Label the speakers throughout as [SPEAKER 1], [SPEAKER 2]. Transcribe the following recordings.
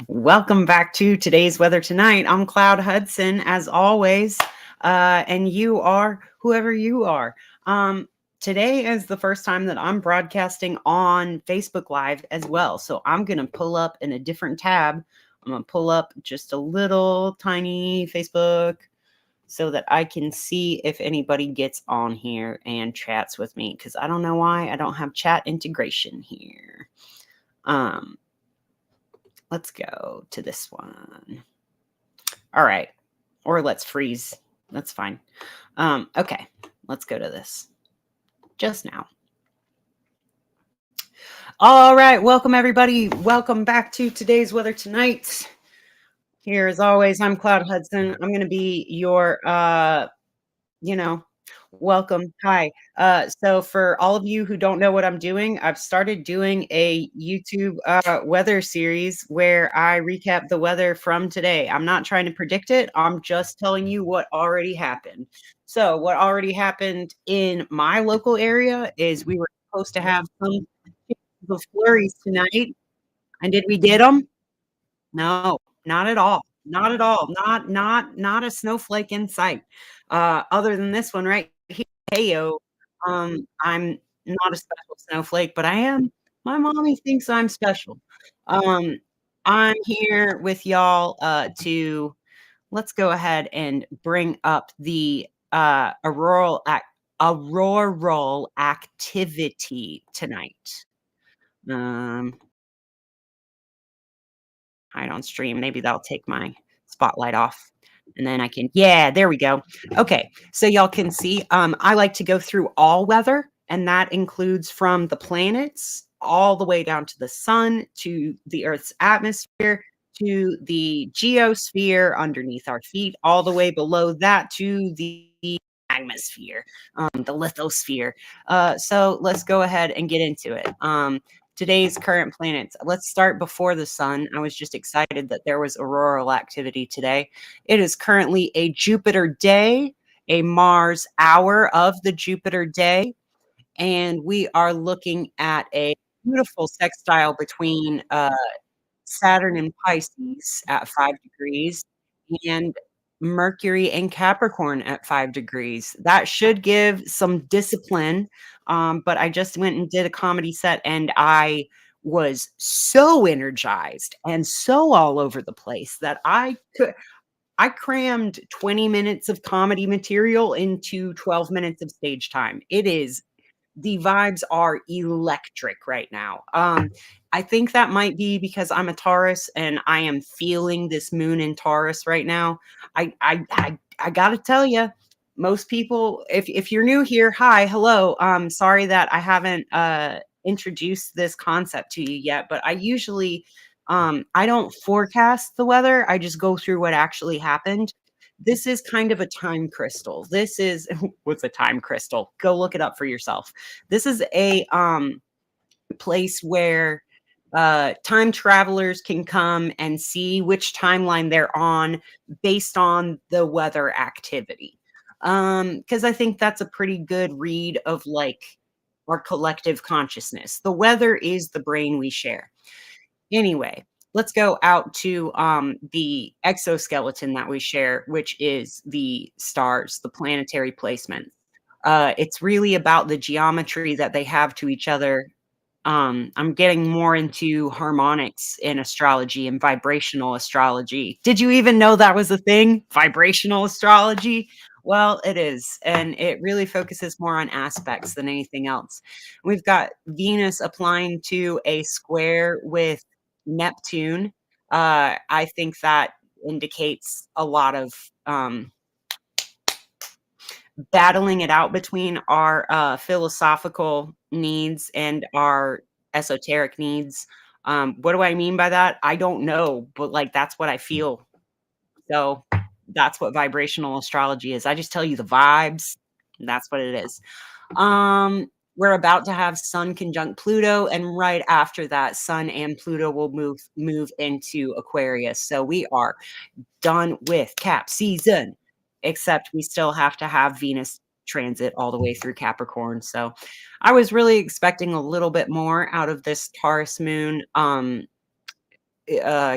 [SPEAKER 1] Welcome back to today's weather tonight. I'm Cloud Hudson, as always, and you are whoever you are. Today is the first time that I'm broadcasting on Facebook Live as well. So I'm going to pull up in a different tab. I'm going to pull up just a little tiny Facebook so that I can see if anybody gets on here and chats with me, because I don't know why I don't have chat integration here. Let's go to this one. All right. Or let's freeze. That's fine. Okay. Let's go to this just now. All right. Welcome, everybody. Welcome back to today's weather tonight. Here, as always, I'm Cloud Hudson. I'm going to be your, welcome. Hi. So for all of you who don't know what I'm doing, I've started doing a YouTube weather series where I recap the weather from today. I'm not trying to predict it. I'm just telling you what already happened. So what already happened in my local area is we were supposed to have some flurries tonight. And did we get them? No, not at all. Not at all. Not a snowflake in sight. Other than this one right here. Heyo. I'm not a special snowflake, but I am. My mommy thinks I'm special. I'm here with y'all to let's go ahead and bring up the auroral activity tonight. Hide on stream. Maybe that'll take my spotlight off. And then I can, yeah, there we go. Okay, so y'all can see, I like to go through all weather, and that includes from the planets all the way down to the sun, to the Earth's atmosphere, to the geosphere underneath our feet, all the way below that to the atmosphere, the lithosphere. So let's go ahead and get into it. Today's current planets. Let's start before the sun. I was just excited that there was auroral activity today. It is currently a Jupiter day, a Mars hour of the Jupiter day, and we are looking at a beautiful sextile between Saturn and Pisces at 5 degrees and Mercury and Capricorn at 5 degrees. That should give some discipline. But I just went and did a comedy set and I was so energized and so all over the place that I crammed 20 minutes of comedy material into 12 minutes of stage time. The vibes are electric right now. I think that might be because I'm a Taurus and I am feeling this moon in Taurus right now. I gotta tell you, most people, if you're new here, hi, hello. Sorry that I haven't introduced this concept to you yet, but I usually I don't forecast the weather. I just go through what actually happened. This is kind of a time crystal. This is what's a time crystal? Go look it up for yourself. This is a place where time travelers can come and see which timeline they're on based on the weather activity. Because I think that's a pretty good read of like our collective consciousness. The weather is the brain we share. Anyway, let's go out to the exoskeleton that we share, which is the stars, the planetary placements. It's really about the geometry that they have to each other. I'm getting more into harmonics in astrology and vibrational astrology. Did you even know that was a thing? Vibrational astrology? Well, it is. And it really focuses more on aspects than anything else. We've got Venus applying to a square with Neptune. I think that indicates a lot of battling it out between our philosophical needs and our esoteric needs. What do I mean by that? I don't know, but like that's what I feel. So that's what vibrational astrology is. I just tell you the vibes. That's what it is. We're about to have Sun conjunct Pluto, and right after that, Sun and Pluto will move into Aquarius. So we are done with Cap season, except we still have to have Venus transit all the way through Capricorn. So I was really expecting a little bit more out of this Taurus moon.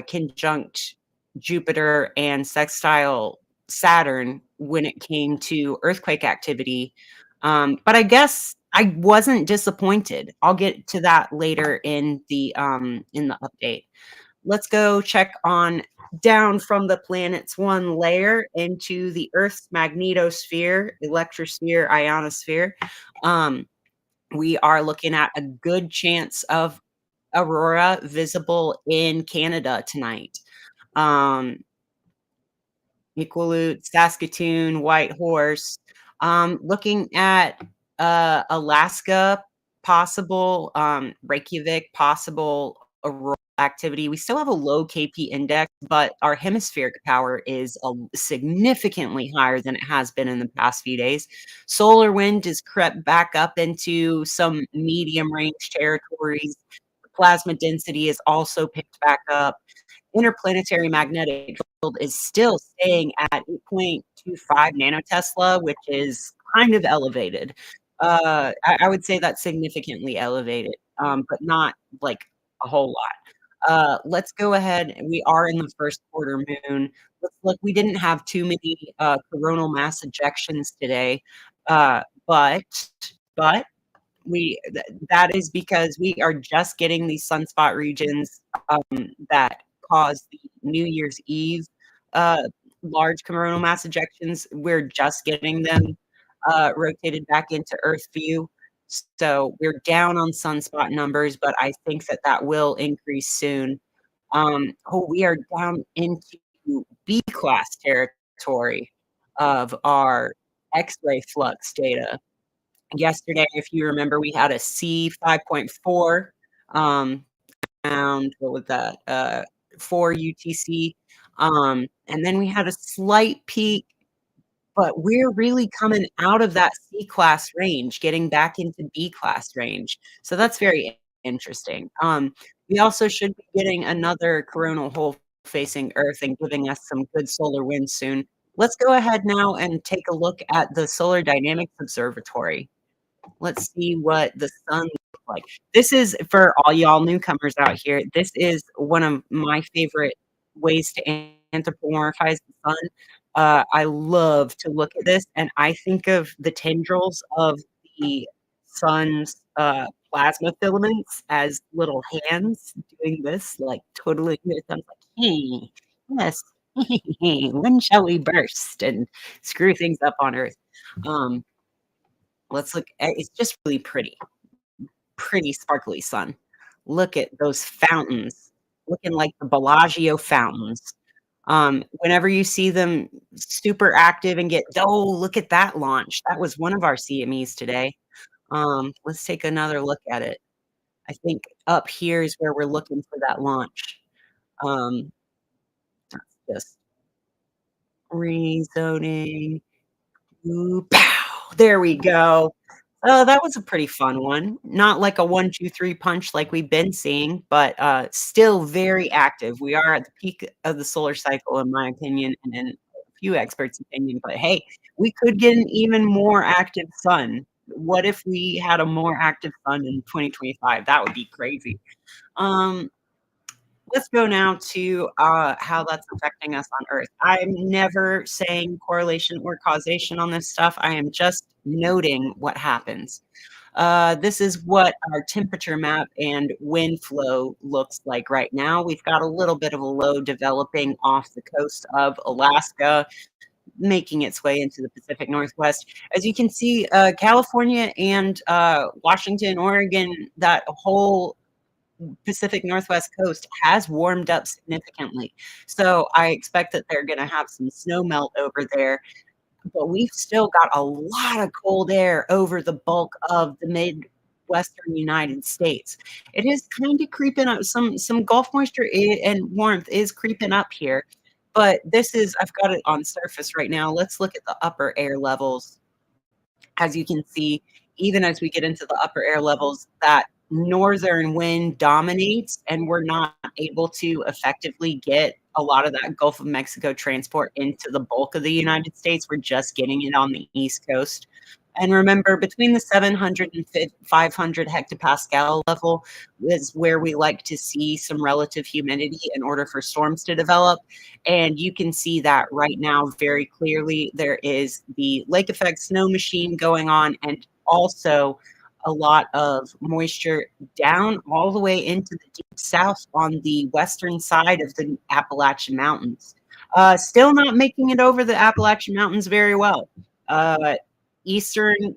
[SPEAKER 1] conjunct Jupiter and sextile Saturn when it came to earthquake activity. But I guess I wasn't disappointed. I'll get to that later in the update. Let's go check on down from the planet's one layer into the Earth's magnetosphere, electrosphere, ionosphere. Um, we are looking at a good chance of aurora visible in Canada tonight. Um, Iqaluit, Saskatoon, Whitehorse. Looking at Alaska, possible, Reykjavik, possible aurora activity. We still have a low KP index, but our hemispheric power is significantly higher than it has been in the past few days. Solar wind has crept back up into some medium range territories. The plasma density is also picked back up. Interplanetary magnetic field is still staying at 8.25 nanotesla, which is kind of elevated. I would say that's significantly elevated, but not like a whole lot. Let's go ahead. We are in the first quarter moon. Let's look. We didn't have too many coronal mass ejections today, but but that is because we are just getting these sunspot regions that caused the New Year's Eve uh, large coronal mass ejections. We're just getting them rotated back into Earth view. So we're down on sunspot numbers, but I think that that will increase soon. We are down into B class territory of our X-ray flux data. Yesterday, if you remember, we had a C 5.4, and what was that? 4 UTC. And then we had a slight peak, but we're really coming out of that C class range, getting back into B class range. So that's very interesting. We also should be getting another coronal hole facing Earth and giving us some good solar winds soon. Let's go ahead now and take a look at the Solar Dynamics Observatory. Let's see what the sun looks like. This is for all y'all newcomers out here. This is one of my favorite ways to anthropomorphize the sun. I love to look at this, and I think of the tendrils of the sun's plasma filaments as little hands doing this, like totally. It sounds like, hey, yes, when shall we burst and screw things up on Earth? Um, Let's look at it's just really pretty, pretty sparkly sun. Look at those fountains, looking like the Bellagio fountains. Whenever you see them super active and get, oh, look at that launch. That was one of our CMEs today. Let's take another look at it. I think up here is where we're looking for that launch. Um, just rezoning. Ooh, pow! There we go. Oh, that was a pretty fun one. Not like a 1, 2, 3 punch like we've been seeing, but, still very active. We are at the peak of the solar cycle, in my opinion, and in a few experts' opinion, but hey, we could get an even more active sun. What if we had a more active sun in 2025? That would be crazy. Um, let's go now to how that's affecting us on Earth. I'm never saying correlation or causation on this stuff. I am just noting what happens. This is what our temperature map and wind flow looks like right now. We've got a little bit of a low developing off the coast of Alaska, making its way into the Pacific Northwest. As you can see, California and Washington, Oregon, that whole Pacific Northwest coast has warmed up significantly. So I expect that they're going to have some snow melt over there, but we've still got a lot of cold air over the bulk of the Midwestern United States. It is kind of creeping up. Some Gulf moisture and warmth is creeping up here, but this is I've got it on surface right now. Let's look at the upper air levels. As you can see, even as we get into the upper air levels, that northern wind dominates, and we're not able to effectively get a lot of that Gulf of Mexico transport into the bulk of the United States. We're just getting it on the East Coast. And remember, between the 700 and 500 hectopascal level is where we like to see some relative humidity in order for storms to develop. And you can see that right now very clearly. There is the lake effect snow machine going on, and also a lot of moisture down all the way into the deep south on the western side of the Appalachian Mountains. Still not making it over the Appalachian Mountains very well. Eastern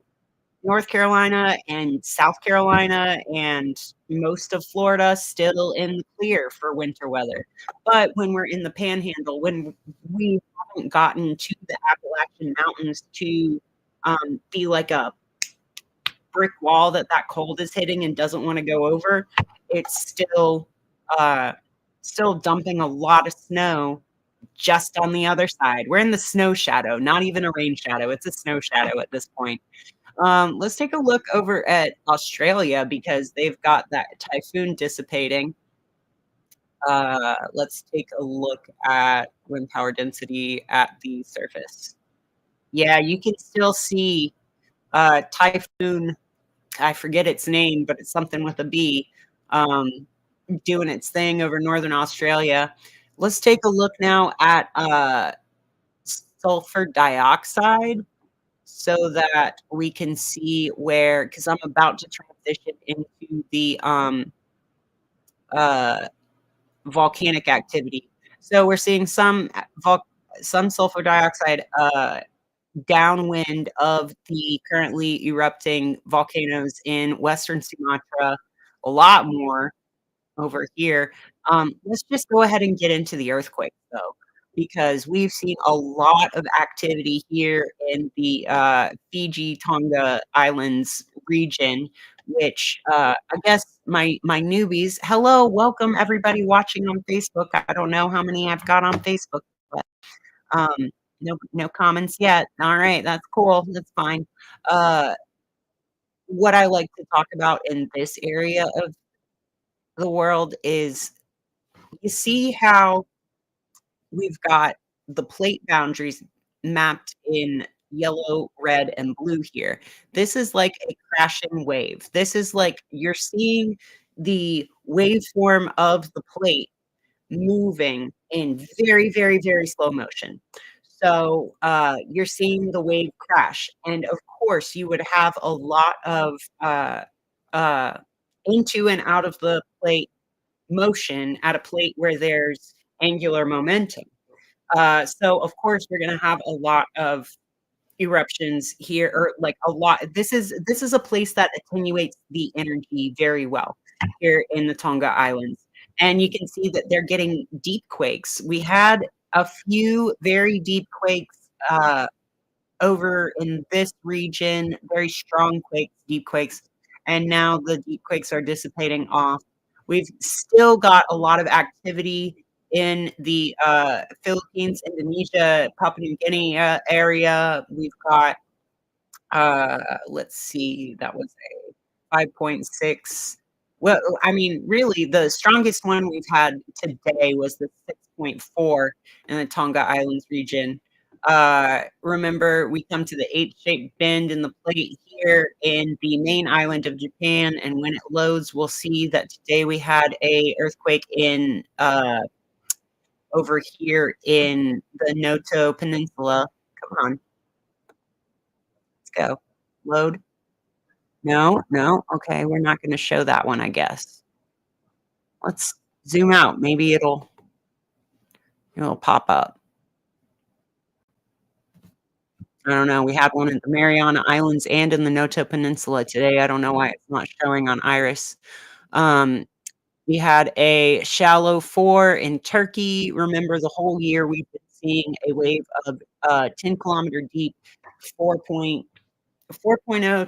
[SPEAKER 1] North Carolina and South Carolina and most of Florida still in the clear for winter weather. But when we're in the panhandle, when we haven't gotten to the Appalachian Mountains to be like a brick wall that cold is hitting and doesn't want to go over, it's uh, still dumping a lot of snow just on the other side. We're in the snow shadow, not even a rain shadow. It's a snow shadow at this point. Let's take a look over at Australia because they've got that typhoon dissipating. Let's take a look at wind power density at the surface. Yeah, you can still see typhoon. I forget its name, but it's something with a B. Um, Doing its thing over northern Australia. Let's take a look now at sulfur dioxide so that we can see where, because I'm about to transition into the uh, volcanic activity. So we're seeing some sulfur dioxide downwind of the currently erupting volcanoes in Western Sumatra, a lot more over here. Let's just go ahead and get into the earthquake, though, because we've seen a lot of activity here in the Fiji, Tonga Islands region, which I guess my newbies, hello, welcome everybody watching on Facebook. I don't know how many I've got on Facebook, but no comments yet. All right, that's cool. That's fine. Uh, what I like to talk about in this area of the world is you see how we've got the plate boundaries mapped in yellow, red, and blue here. This is like a crashing wave. This is like you're seeing the waveform of the plate moving in very, very, very slow motion. So you're seeing the wave crash. And of course, you would have a lot of uh, into and out of the plate motion at a plate where there's angular momentum. So of course we're going to have a lot of eruptions here, or like a lot. This is a place that attenuates the energy very well here in the Tonga Islands, and you can see that they're getting deep quakes. We had a few very deep quakes over in this region, very strong quakes, deep quakes, and now the deep quakes are dissipating off. We've still got a lot of activity in the Philippines, Indonesia, Papua New Guinea area. We've got, let's see, that was a 5.6. Well, I mean, really, the strongest one we've had today was the 6.4 in the Tonga Islands region. Remember, we come to the H-shaped bend in the plate here in the main island of Japan, and when it loads, we'll see that today we had a earthquake in over here in the Noto Peninsula. Come on, let's go. Load. No, no. Okay, we're not going to show that one, I guess. Let's zoom out. Maybe it'll pop up. I don't know. We had one in the Mariana Islands and in the Noto Peninsula today. I don't know why it's not showing on Iris. Um, we had a shallow 4 in Turkey. Remember, the whole year we've been seeing a wave of 10-kilometer deep, 4.0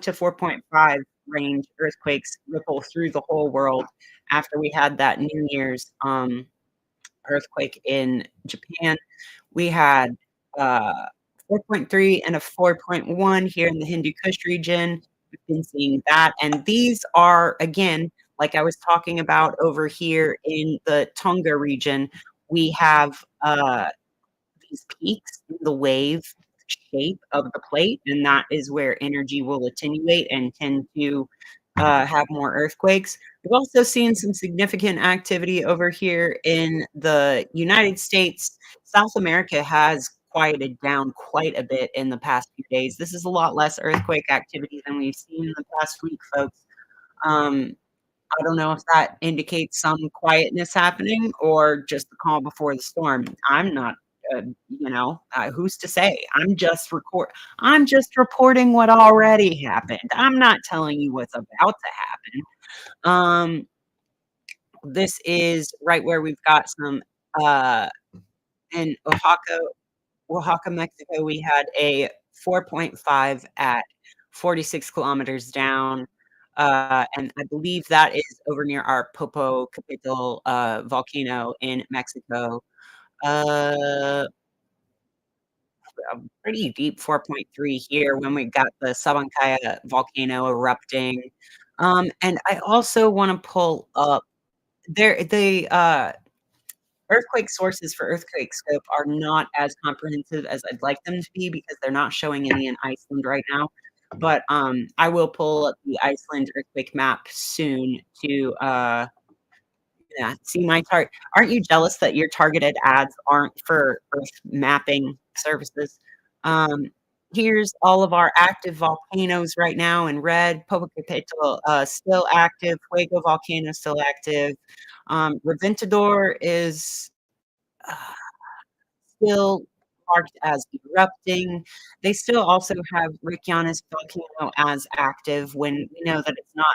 [SPEAKER 1] to 4.5 range earthquakes ripple through the whole world after we had that New Year's earthquake in Japan. We had 4.3 and a 4.1 here in the Hindu Kush region. We've been seeing that. And these are, again, like I was talking about over here in the Tonga region, we have these peaks in the wave shape of the plate, and that is where energy will attenuate and tend to have more earthquakes. We've also seen some significant activity over here in the United States. South America has quieted down quite a bit in the past few days. This is a lot less earthquake activity than we've seen in the past week, folks. Um, I don't know if that indicates some quietness happening or just the calm before the storm. I'm not, who's to say? I'm just reporting what already happened. I'm not telling you what's about to happen. Um, this is right where we've got some, uh, in Oaxaca, Mexico, we had a 4.5 at 46 kilometers down, and I believe that is over near our Popocatépetl, volcano in Mexico. Uh, a pretty deep 4.3 here when we got the Sabancaya volcano erupting. And I also wanna pull up earthquake sources for Earthquake Scope are not as comprehensive as I'd like them to be because they're not showing any in Iceland right now. But, I will pull up the Iceland earthquake map soon to, yeah, see my aren't you jealous that your targeted ads aren't for Earth mapping services? Um, here's all of our active volcanoes right now in red. Popocatépetl, still active. Fuego volcano still active. Reventador is uh, still marked as erupting. They still also have Reykjanes volcano as active when we know that it's not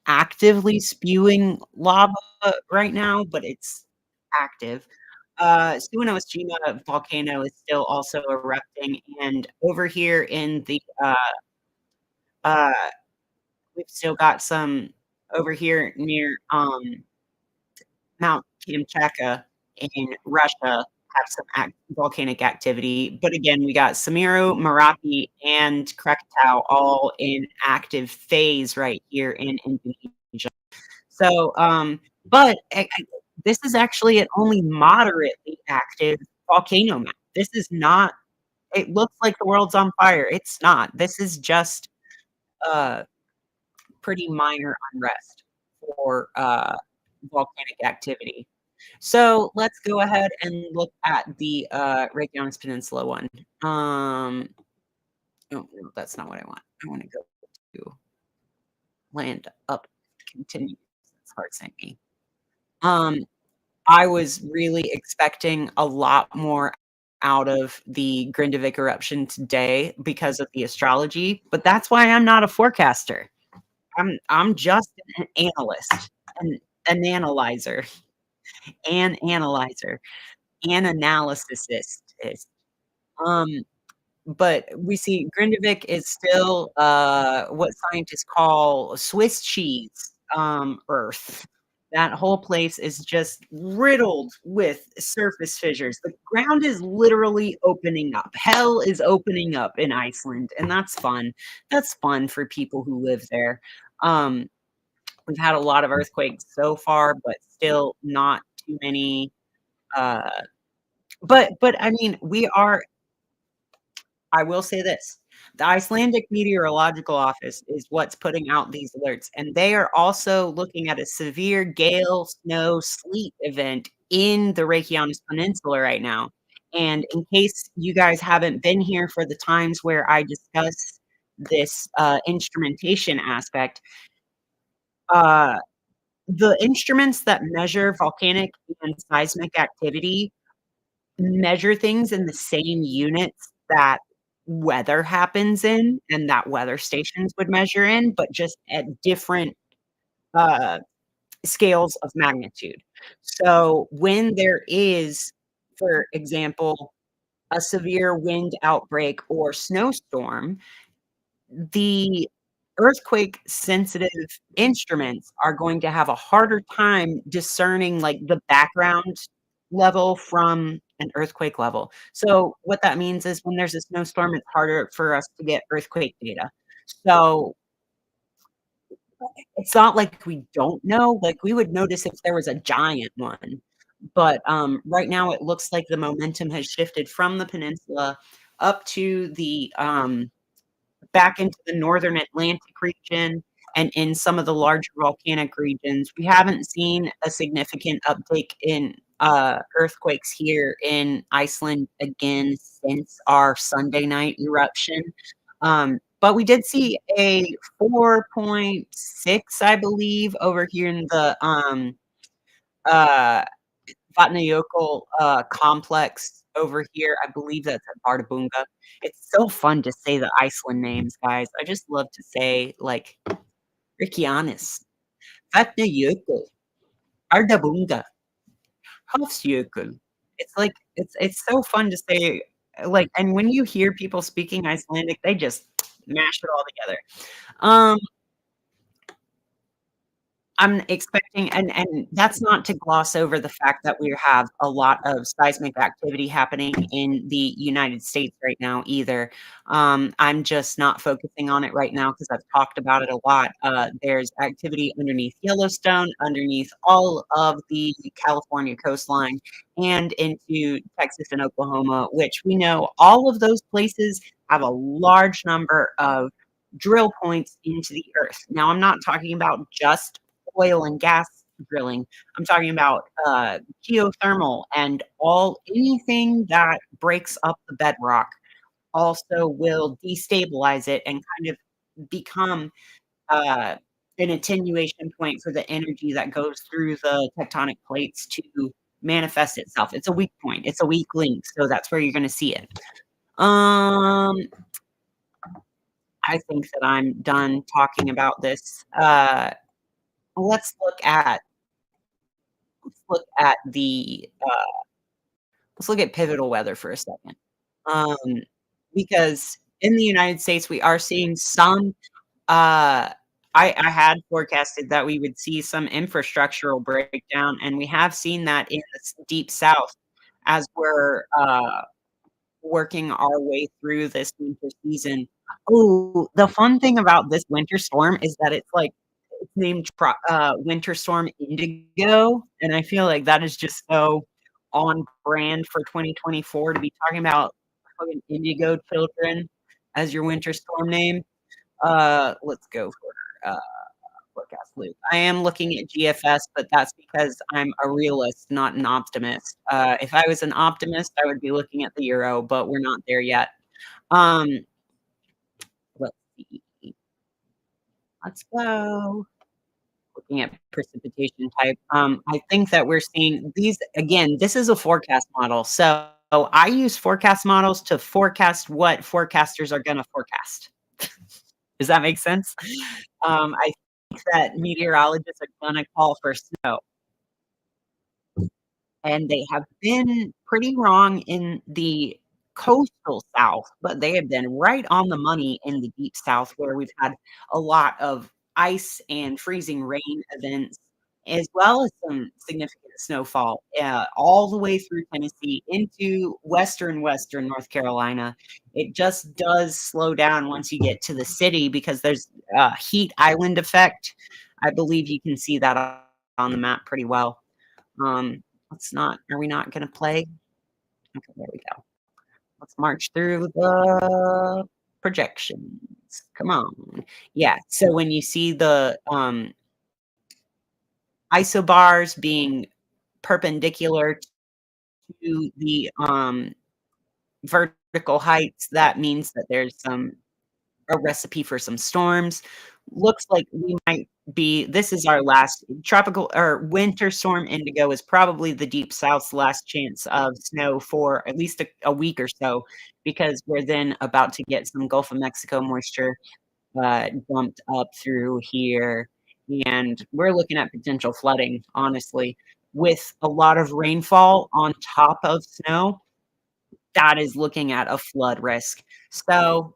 [SPEAKER 1] actively spewing lava right now, but it's active. Suwanosejima volcano is still also erupting, and over here in the, uh, we've still got some over here near, Mount Kamchatka in Russia have some volcanic activity. But again, we got Semeru, Merapi, and Krakatau all in active phase right here in Indonesia. So, but this is actually an only moderately active volcano map. This is not, it looks like the world's on fire. It's not. This is just uh, pretty minor unrest for volcanic activity. So let's go ahead and look at the Reykjanes Peninsula one. Oh, no, that's not what I want. I want to go to land up, continue. It's hard saying me. Um, I was really expecting a lot more out of the Grindavik eruption today because of the astrology, but that's why I'm not a forecaster. I'm just an analyst, an analyzer, an analyzer, an analysicist. Um, but we see Grindavik is still what scientists call Swiss cheese Earth. That whole place is just riddled with surface fissures. The ground is literally opening up. Hell is opening up in Iceland, and that's fun. That's fun for people who live there. Um, we've had a lot of earthquakes so far, but still not too many. Uh, but I mean, I will say this, the Icelandic Meteorological Office is what's putting out these alerts, and they are also looking at a severe gale, snow, sleet event in the Reykjanes Peninsula right now. And in case you guys haven't been here for the times where I discuss this instrumentation aspect, uh, the instruments that measure volcanic and seismic activity measure things in the same units that weather happens in and that weather stations would measure in, but just at different, uh, scales of magnitude. So, when there is, for example, a severe wind outbreak or snowstorm, the earthquake sensitive instruments are going to have a harder time discerning, like, the background level from an earthquake level. So, what that means is when there's a snowstorm, it's harder for us to get earthquake data. So, it's not like we don't know, like, we would notice if there was a giant one, but, right now it looks like the momentum has shifted from the peninsula up to the back into the northern Atlantic region and in some of the larger volcanic regions. We haven't seen a significant uptick in earthquakes here in Iceland again since our Sunday night eruption. But we did see a 4.6, I believe, over here in the uh, Vatnajökull complex over here. I believe that's at Ardabunga. It's so fun to say the Iceland names, guys. I just love to say, like, Reykjanes, Vatnajökull, Ardabunga, Hofsjökull. It's like it's so fun to say, like, and when you hear people speaking Icelandic, they just mash it all together. Um, I'm expecting, and that's not to gloss over the fact that we have a lot of seismic activity happening in the United States right now either. I'm just not focusing on it right now because I've talked about it a lot. There's activity underneath Yellowstone, underneath all of the California coastline, and into Texas and Oklahoma, which we know all of those places have a large number of drill points into the earth. Now, I'm not talking about just oil and gas drilling. I'm talking about geothermal and anything that breaks up the bedrock also will destabilize it and kind of become uh, an attenuation point for the energy that goes through the tectonic plates to manifest itself. It's a weak point. It's a weak link. So that's where you're going to see it. Um, I think that I'm done talking about this. Let's look at let's look at the let's look at pivotal weather for a second. Um, because in the United States, we are seeing some. I had forecasted that we would see some infrastructural breakdown, and we have seen that in the deep South as we're working our way through this winter season. Oh, the fun thing about this winter storm is that it's named Winter Storm Indigo, and I feel like that is just so on brand for 2024 to be talking about fucking indigo children as your winter storm name. Let's go for forecast loop. I am looking at GFS, but that's because I'm a realist, not an optimist. If I was an optimist, I would be looking at the euro, but we're not there yet. Um, let's see. Let's go. Looking at precipitation type. I think that we're seeing these again. This is a forecast model, so I use forecast models to forecast what forecasters are going to forecast. Does that make sense? I think that meteorologists are going to call for snow, and they have been pretty wrong in the coastal South, but they have been right on the money in the deep South, where we've had a lot of ice and freezing rain events, as well as some significant snowfall, all the way through Tennessee into western North Carolina. It just does slow down once you get to the city because there's a heat island effect. I believe you can see that on the map pretty well. Let's not are we not gonna play? Okay, there we go. Let's march through the projections. Come on. Yeah, so when you see the, isobars being perpendicular to the, vertical heights, that means that there's a recipe for some storms. Looks like we might be this is our last tropical or winter storm indigo is probably the deep south's last chance of snow for at least a week or so, because we're then about to get some Gulf of Mexico moisture dumped up through here. And we're looking at potential flooding, honestly, with a lot of rainfall on top of snow that is looking at a flood risk. So,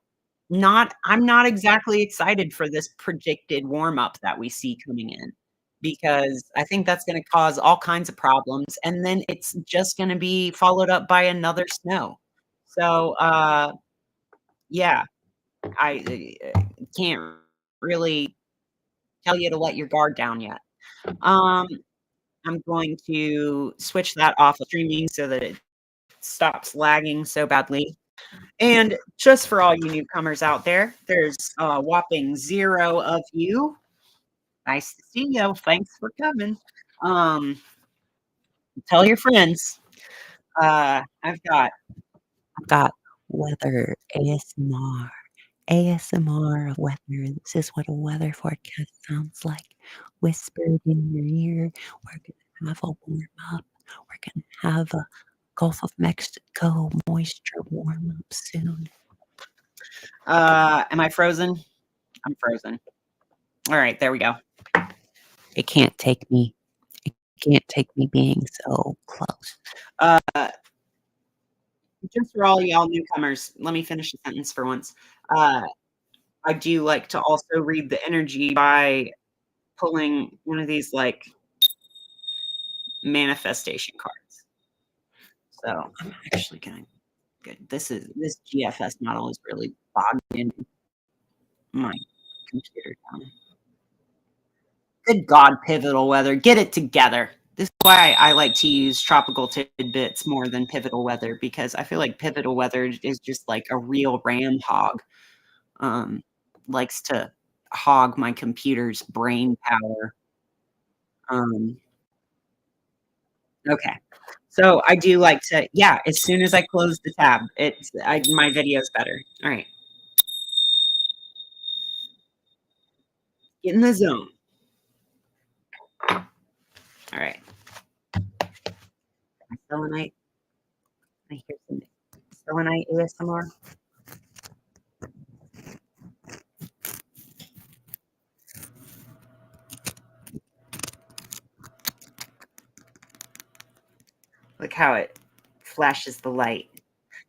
[SPEAKER 1] not I'm not exactly excited for this predicted warm up that we see coming in, because I think that's gonna cause all kinds of problems, and then it's just gonna be followed up by another snow. So, yeah, can't really tell you to let your guard down yet. Um, I'm going to switch that off of streaming so that it stops lagging so badly. And just for all you newcomers out there, there's a whopping 0 of you. Nice to see you. Thanks for coming. Um, tell your friends. I've got weather ASMR. ASMR of weather. This is what a weather forecast sounds like. Whispered in your ear. We're gonna have a warm up. We're gonna have a Gulf of Mexico moisture warm up soon. Am I frozen? I'm frozen. All right, there we go. It can't take me. It can't take me being so close. Uh, just for all y'all newcomers, let me finish the sentence for once. Uh, I do like to also read the energy by pulling one of these like manifestation cards. So I'm actually gonna good. This GFS model is really bogging my computer down. Good God, pivotal weather, get it together. This is why I like to use tropical tidbits more than pivotal weather, because I feel like pivotal weather is just like a real ram hog. Likes to hog my computer's brain power. Okay. So I do like to, yeah, as soon as I close the tab, my video's better. All right. Get in the zone. All right. Selenite. I hear some selenite ASMR. Look how it flashes the light.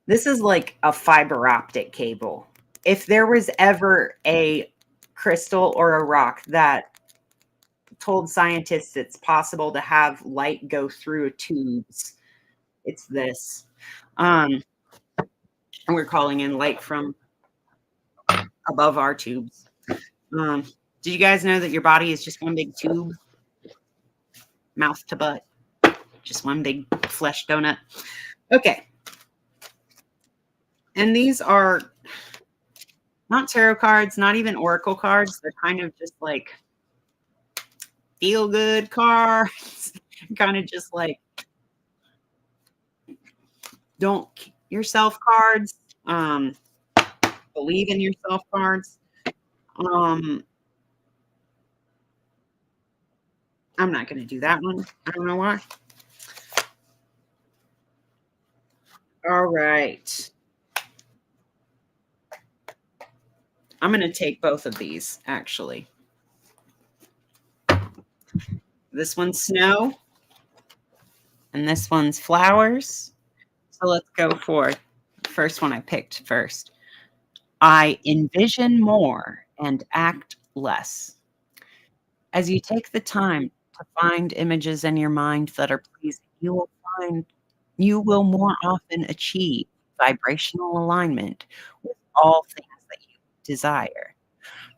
[SPEAKER 1] This is like a fiber optic cable. If there was ever a crystal or a rock that told scientists it's possible to have light go through tubes, it's this. And we're calling in light from above our tubes. Did you guys know that your body is just one big tube, mouth to butt? Just one big flesh donut. Okay. And these are not tarot cards, not even oracle cards. They're kind of just like feel good cards. Kind of just like don't yourself cards. Believe in yourself cards. I'm not going to do that one. I don't know why. All right. I'm going to take both of these, actually. This one's snow, and this one's flowers. So let's go for the first one I picked first. I envision more and act less. As you take the time to find images in your mind that are pleasing, you will more often achieve vibrational alignment with all things that you desire.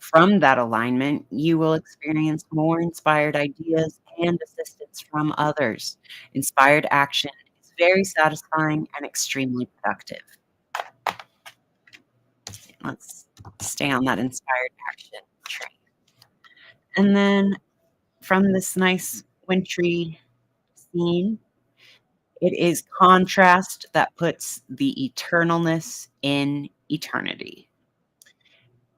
[SPEAKER 1] From that alignment, you will experience more inspired ideas and assistance from others. Inspired action is very satisfying and extremely productive. Let's stay on that inspired action train. And then from this nice wintry scene, it is contrast that puts the eternalness in eternity.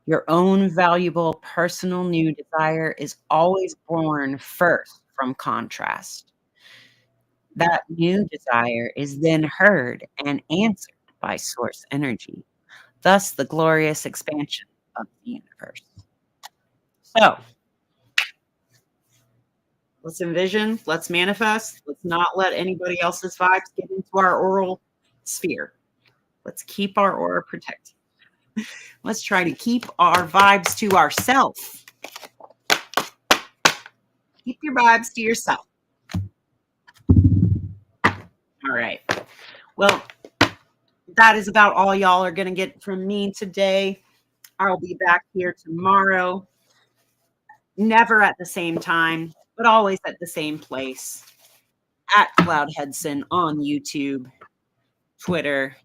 [SPEAKER 1] Your own valuable personal new desire is always born first from contrast. That new desire is then heard and answered by source energy, thus the glorious expansion of the universe. So let's envision, let's manifest, let's not let anybody else's vibes get into our oral sphere. Let's keep our aura protected. Let's try to keep our vibes to ourselves. Keep your vibes to yourself. All right. Well, that is about all y'all are going to get from me today. I'll be back here tomorrow. Never at the same time, but always at the same place. At Cloud Hudson on YouTube, Twitter,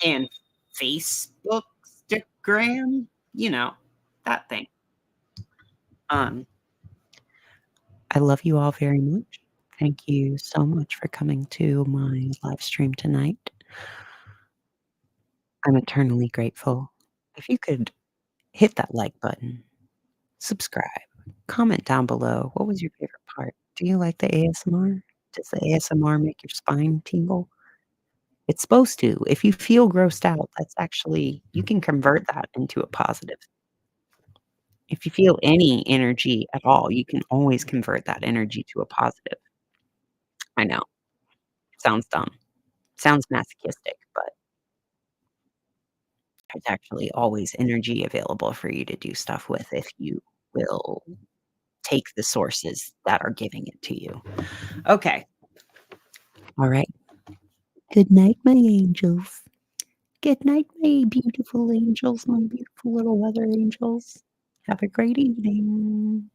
[SPEAKER 1] and Facebook, Instagram, that thing. Um, I love you all very much. Thank you so much for coming to my live stream tonight. I'm eternally grateful. If you could hit that like button, subscribe, comment down below. What was your favorite part? Do you like the ASMR? Does the ASMR make your spine tingle? It's supposed to. If you feel grossed out, that's actually you can convert that into a positive. If you feel any energy at all, you can always convert that energy to a positive. I know, sounds dumb, sounds masochistic, but there's actually always energy available for you to do stuff with if you will take the sources that are giving it to you. Okay. All right. Good night, my angels. Good night, my beautiful angels, my beautiful little weather angels. Have a great evening.